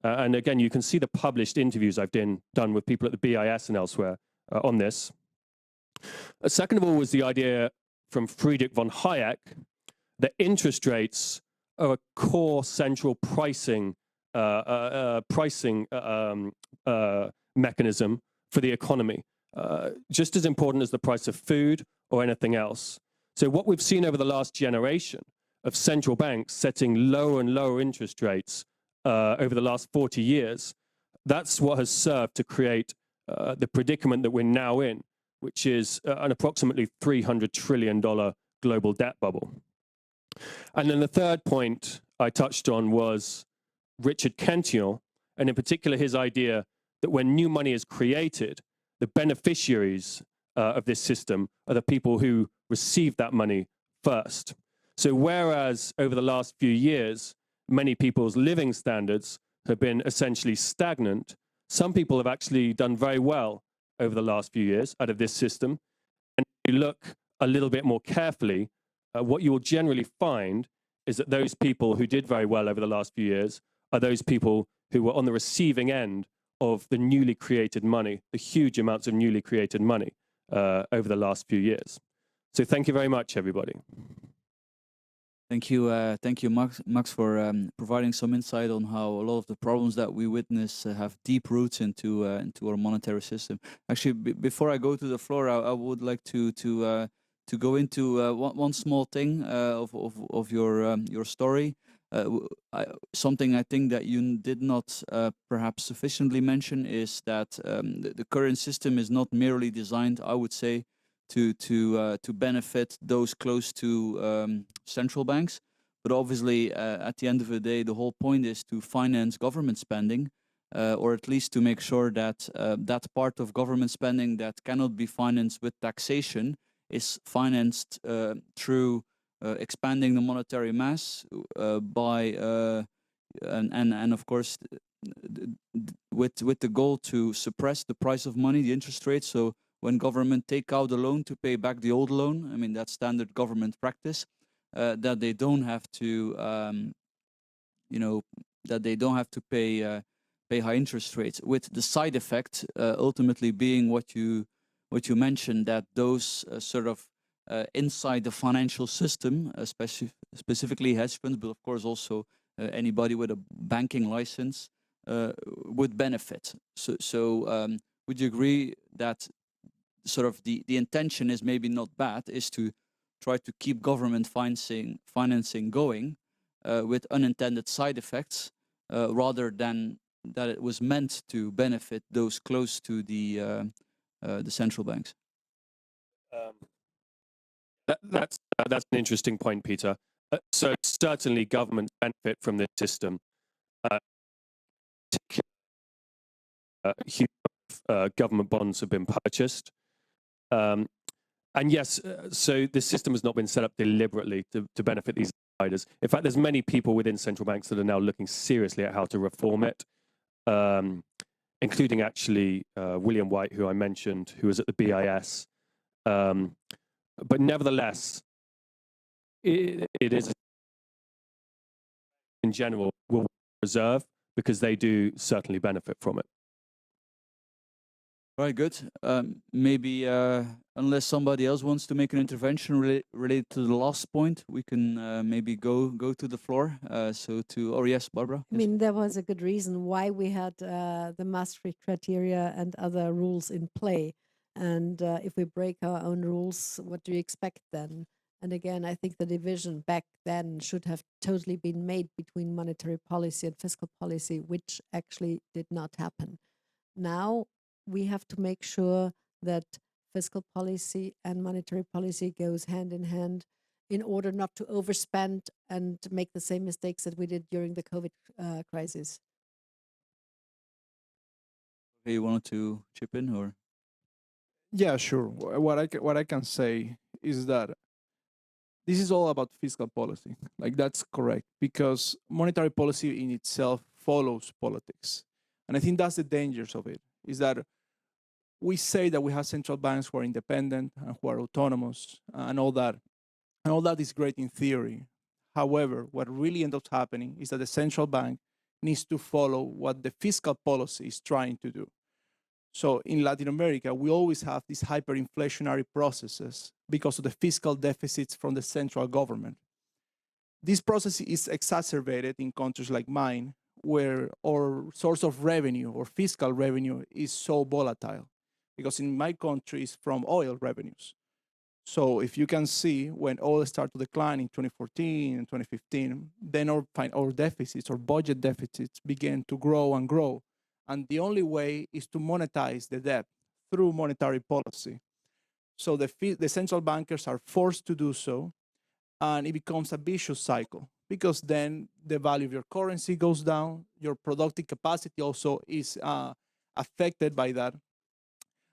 And again, you can see the published interviews I've done with people at the BIS and elsewhere on this. Second of all was the idea from Friedrich von Hayek that interest rates are a core central pricing mechanism for the economy, just as important as the price of food or anything else. So what we've seen over the last generation of central banks setting lower and lower interest rates over the last 40 years, that's what has served to create the predicament that we're now in, which is an approximately $300 trillion global debt bubble. And then the third point I touched on was Richard Cantillon, and in particular his idea that when new money is created, the beneficiaries of this system are the people who receive that money first. So whereas over the last few years, many people's living standards have been essentially stagnant, some people have actually done very well over the last few years out of this system. And if you look a little bit more carefully, what you will generally find is that those people who did very well over the last few years are those people who were on the receiving end of the newly created money, the huge amounts of newly created money over the last few years. So thank you very much, everybody. Thank you, Max, for providing some insight on how a lot of the problems that we witness have deep roots into our monetary system. Actually, before I go to the floor, I would like to go into one small thing of your story. Something I think that you did not perhaps sufficiently mention is that the current system is not merely designed, I would say, to benefit those close to central banks, but obviously at the end of the day, the whole point is to finance government spending, or at least to make sure that that part of government spending that cannot be financed with taxation is financed through expanding the monetary mass by and of course with the goal to suppress the price of money, the interest rate. So when government take out a loan to pay back the old loan, I mean that's standard government practice, that they don't have to that they don't have to pay high interest rates, with the side effect ultimately being what you mentioned, that those sort of inside the financial system, specifically hedge funds, but of course also anybody with a banking license would benefit. So would you agree that sort of the intention is maybe not bad, is to try to keep government financing going with unintended side effects, rather than that it was meant to benefit those close to the central banks? That's an interesting point, Pieter. So certainly governments benefit from this system. Huge government bonds have been purchased. And yes, so the system has not been set up deliberately to benefit these providers. In fact, there's many people within central banks that are now looking seriously at how to reform it, including actually William White, who I mentioned, who was at the BIS. But nevertheless, it is in general will reserve, because they do certainly benefit from it. Right, good. Maybe unless somebody else wants to make an intervention related to the last point, we can maybe go to the floor. Oh yes, Barbara. I mean, there was a good reason why we had the Maastricht criteria and other rules in play. And if we break our own rules, what do you expect then? And again, I think the division back then should have totally been made between monetary policy and fiscal policy, which actually did not happen. Now we have to make sure that fiscal policy and monetary policy goes hand in hand, in order not to overspend and make the same mistakes that we did during the COVID crisis. Okay, you wanted to chip in, or? Yeah, sure. What I can say is that this is all about fiscal policy. Like, that's correct, because monetary policy in itself follows politics. And I think that's the dangers of it, is that we say that we have central banks who are independent and who are autonomous and all that. And all that is great in theory. However, what really ends up happening is that the central bank needs to follow what the fiscal policy is trying to do. So in Latin America, we always have these hyperinflationary processes because of the fiscal deficits from the central government. This process is exacerbated in countries like mine, where our source of revenue or fiscal revenue is so volatile, because in my country it's from oil revenues. So if you can see, when oil started to decline in 2014 and 2015, then our deficits, our budget deficits began to grow and grow. And the only way is to monetize the debt through monetary policy. So the central bankers are forced to do so, and it becomes a vicious cycle, because then the value of your currency goes down, your productive capacity also is affected by that.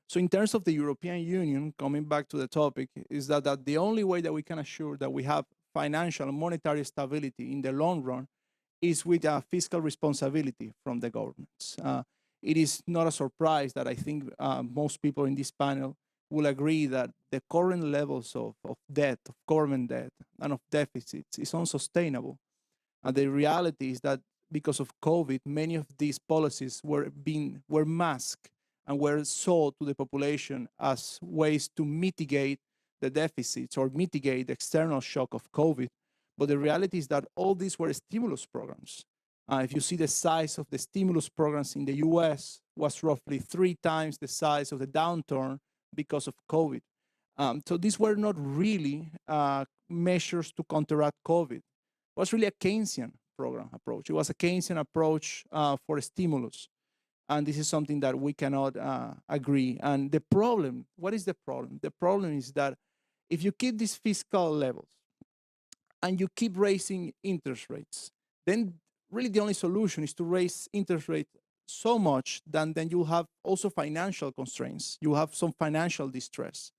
So in terms of the European Union, coming back to the topic, is that the only way that we can assure that we have financial and monetary stability in the long run is with a fiscal responsibility from the governments. It is not a surprise that I think most people in this panel will agree that the current levels of debt, of government debt, and of deficits is unsustainable. And the reality is that because of COVID, many of these policies were masked and were sold to the population as ways to mitigate the deficits or mitigate the external shock of COVID. But the reality is that all these were stimulus programs. If you see the size of the stimulus programs in the US was roughly 3 times the size of the downturn because of COVID. So these were not really measures to counteract COVID. It was really a Keynesian program approach. It was a Keynesian approach for stimulus. And this is something that we cannot agree. And the problem, what is the problem? The problem is that if you keep these fiscal levels and you keep raising interest rates, then really the only solution is to raise interest rates so much that then you have also financial constraints. You have some financial distress.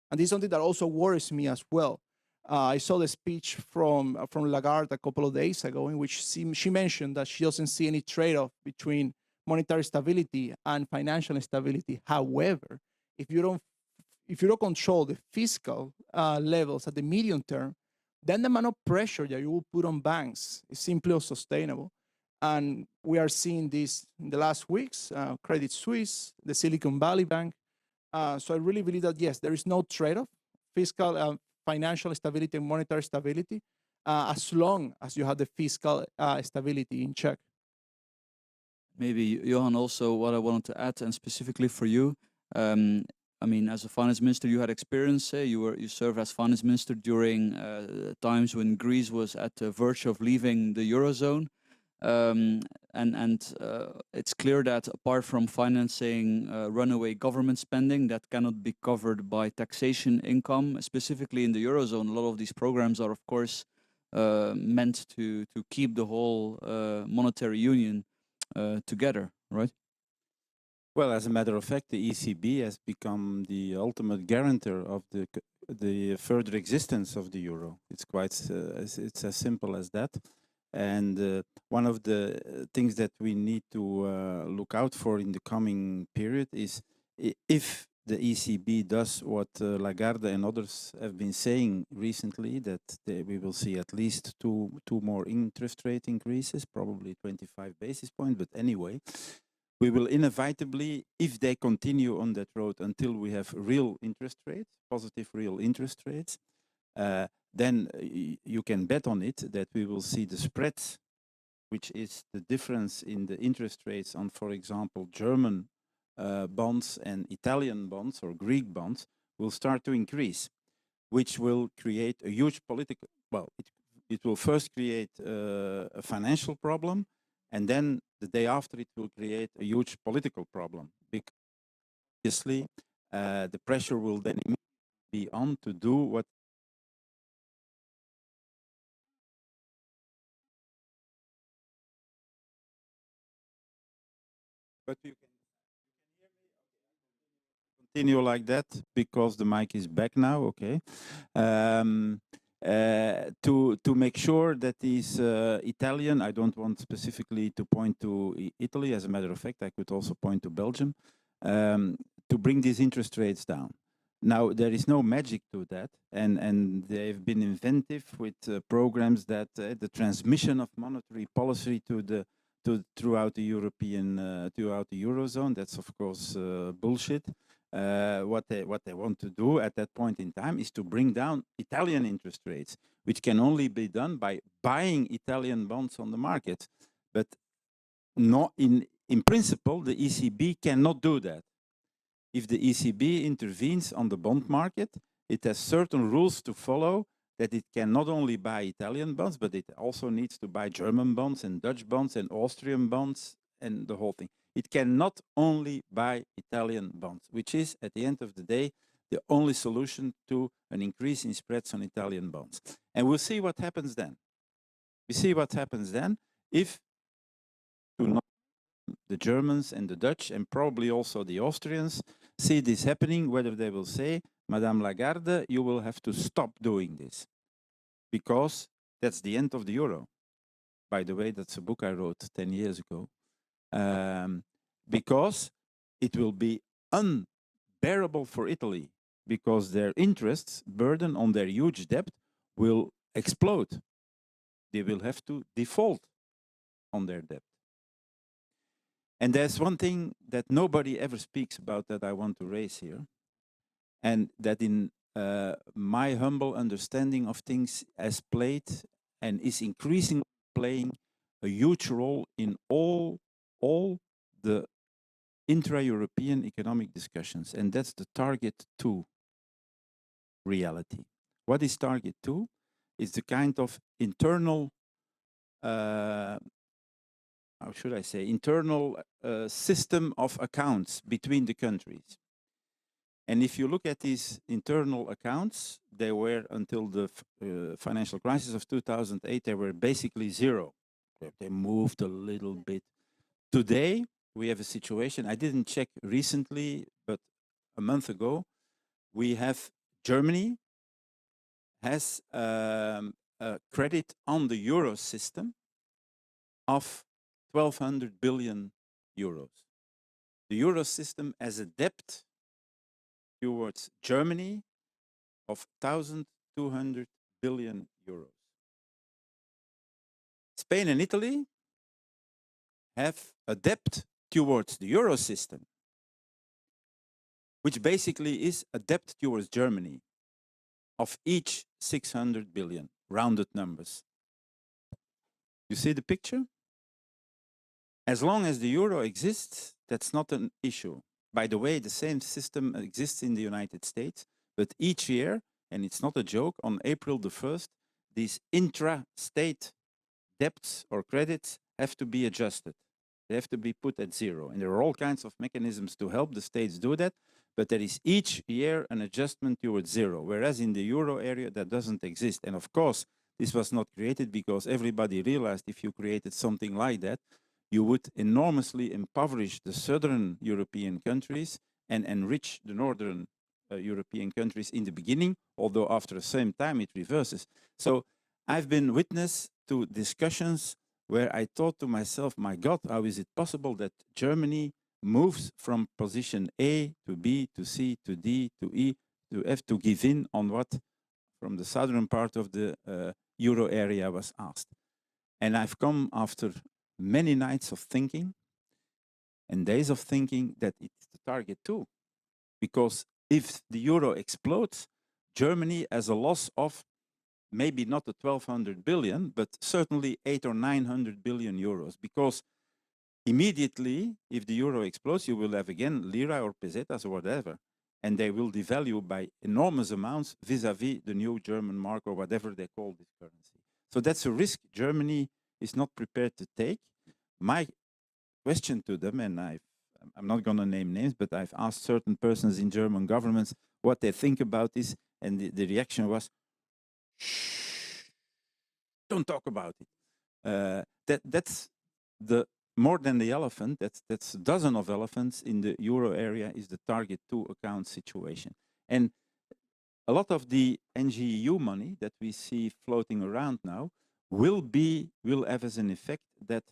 And this is something that also worries me as well. I saw the speech from Lagarde a couple of days ago in which she mentioned that she doesn't see any trade-off between monetary stability and financial stability. However, if you don't control the fiscal levels at the medium term, then the amount of pressure that you will put on banks is simply unsustainable. And we are seeing this in the last weeks, Credit Suisse, the Silicon Valley Bank. So I really believe that, yes, there is no trade-off, fiscal, financial stability and monetary stability, as long as you have the fiscal stability in check. Maybe, Johan, also what I wanted to add, and specifically for you, I mean, as a finance minister, you had experience. You served as finance minister during times when Greece was at the verge of leaving the Eurozone. It's clear that apart from financing runaway government spending that cannot be covered by taxation income, specifically in the Eurozone, a lot of these programs are, of course, meant to keep the whole monetary union together, right? Well, as a matter of fact, the ECB has become the ultimate guarantor of the further existence of the euro. It's quite it's as simple as that. And one of the things that we need to look out for in the coming period is if the ECB does what Lagarde and others have been saying recently, that we will see at least two more interest rate increases, probably 25 basis points. But anyway, we will inevitably, if they continue on that road until we have real interest rates, positive real interest rates, then you can bet on it that we will see the spread, which is the difference in the interest rates on, for example, German bonds and Italian bonds or Greek bonds, will start to increase, which will create a huge political, well, it will first create a financial problem, and then the day after it will create a huge political problem, because obviously the pressure will then be on to do what but you can hear me? Okay. Continue like that because the mic is back now, okay. To make sure that these Italian, I don't want specifically to point to Italy, as a matter of fact, I could also point to Belgium, to bring these interest rates down. Now, there is no magic to that, and they've been inventive with programs that the transmission of monetary policy throughout the European, throughout the Eurozone, that's of course bullshit. What they want to do at that point in time is to bring down Italian interest rates, which can only be done by buying Italian bonds on the market. But not in principle, the ECB cannot do that. If the ECB intervenes on the bond market, it has certain rules to follow, that it can not only buy Italian bonds, but it also needs to buy German bonds and Dutch bonds and Austrian bonds and the whole thing. It cannot only buy Italian bonds, which is, at the end of the day, the only solution to an increase in spreads on Italian bonds. And we'll see what happens then. We see what happens then if the Germans and the Dutch and probably also the Austrians see this happening, whether they will say, Madame Lagarde, you will have to stop doing this, because that's the end of the euro. By the way, that's a book I wrote 10 years ago. Because it will be unbearable for Italy, because their interests burden on their huge debt will explode. They will have to default on their debt. And there's one thing that nobody ever speaks about that I want to raise here, and that in my humble understanding of things has played and is increasingly playing a huge role in all the intra-European economic discussions, and that's the target 2 reality. What is target 2? It's the kind of internal, how should I say, internal system of accounts between the countries. And if you look at these internal accounts, they were, until the financial crisis of 2008, they were basically zero. They moved a little bit. Today, we have a situation, I didn't check recently, but a month ago, we have Germany has a credit on the euro system of 1,200 billion euros. The euro system has a debt towards Germany of 1,200 billion euros. Spain and Italy have a debt towards the euro system, which basically is a debt towards Germany of each 600 billion, rounded numbers. You see the picture? As long as the euro exists, that's not an issue. By the way, the same system exists in the United States, but each year, and it's not a joke, on April the 1st, these intra-state debts or credits have to be adjusted. They have to be put at zero. And there are all kinds of mechanisms to help the states do that, but there is each year an adjustment towards zero, whereas in the euro area that doesn't exist. And of course, this was not created because everybody realized if you created something like that, you would enormously impoverish the southern European countries and enrich the northern European countries in the beginning, although after the same time it reverses. So I've been witness to discussions where I thought to myself, my God, how is it possible that Germany moves from position A to B to C to D to E to F to give in on what from the southern part of the euro area was asked. And I've come after many nights of thinking and days of thinking that it's the target too. Because if the euro explodes, Germany has a loss of maybe not the 1,200 billion, but certainly 800 or 900 billion euros. Because immediately, if the euro explodes, you will have again lira or pesetas or whatever, and they will devalue by enormous amounts vis-à-vis the new German mark or whatever they call this currency. So that's a risk Germany is not prepared to take. My question to them, and I'm not going to name names, but I've asked certain persons in German governments what they think about this, and the reaction was, shh, don't talk about it. That's the more than the elephant, that's a dozen of elephants in the euro area is the target 2 account situation. And a lot of the NGEU money that we see floating around now will have as an effect that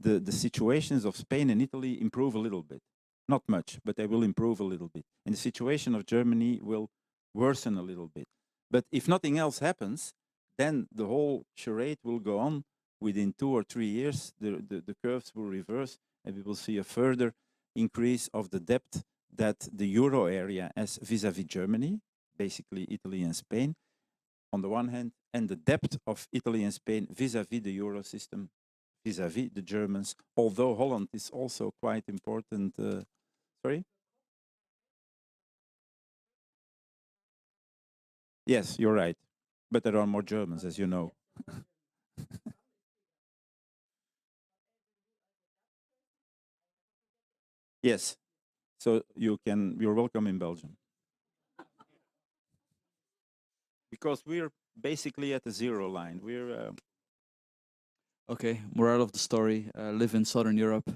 the situations of Spain and Italy improve a little bit. Not much, but they will improve a little bit. And the situation of Germany will worsen a little bit. But if nothing else happens, then the whole charade will go on. Within 2 or 3 years, the curves will reverse and we will see a further increase of the debt that the euro area has vis-à-vis Germany, basically Italy and Spain, on the one hand, and the debt of Italy and Spain vis-à-vis the euro system, vis-à-vis the Germans, although Holland is also quite important. Sorry? Yes, you're right. But there are more Germans, as you know. Yes. So you're welcome in Belgium. Because we're basically at the zero line. We're Okay, moral of the story, live in Southern Europe,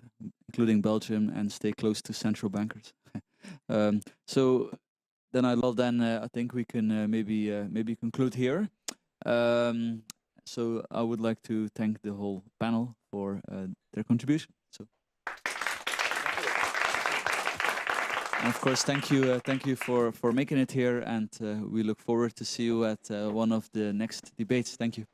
including Belgium, and stay close to central bankers. So then I think we can maybe conclude here. So I would like to thank the whole panel for their contribution. So, and of course, thank you for making it here, and we look forward to see you at one of the next debates. Thank you.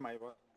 my